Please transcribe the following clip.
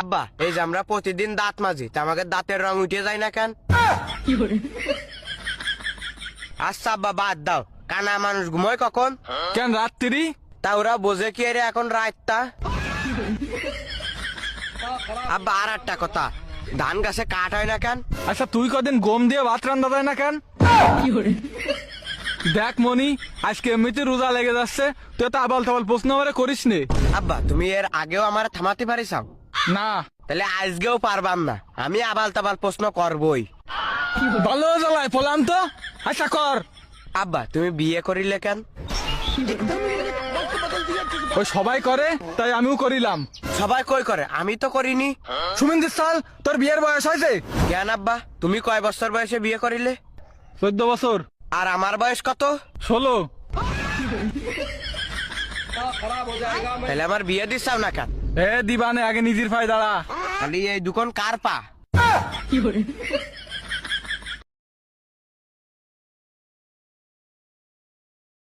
আব্বা এই যে আমরা প্রতিদিন দাঁত মাজি তা আমাকে দাঁতের রং উঠে যায় না কেন? আচ্ছা আব্বা বাদ দাও, কানা মানুষ ঘুমোয় কখন? কেন রাত্রি? তা ওরা বোঝে কি রে এখন রাতটা? আব্বা আর একটা কথা, ধান গাছে কাঠ হয় না কেন? আচ্ছা তুই কদিন গম দিয়ে ভাত রান্না যায় না কেন? দেখ মনি, আজকে এমনিতে রোজা লেগে যাচ্ছে, তুই তো আবাল তাবাল প্রশ্ন করে করিস নে। আব্বা তুমি এর আগেও আমার থামাতে পারিসাও? না। তাহলে আজকেও পারবাম না, আমি আবাল তাবাল প্রশ্ন করবই। ভালো জ্বালায় পলাম তো। আচ্ছা কর। আব্বা তুমি বিয়ে করিলে কেন? ওই সবাই করে তাই আমিও করিলাম। সবাই কই করে, আমি তো করিনি। সুমিন্দির সাল, তোর বিয়ের বয়স হয়েছে? কেন আব্বা তুমি কয় বছর বয়সে বিয়ে করিলে? 14 বছর। আর আমার বয়স কত? 16। তাহলে আমার বিয়ে দিচ্ছাও না কেন? এ দিবানে, আগে নিজের পায়ে দাঁড়া। খালি এই দুখন কার পা?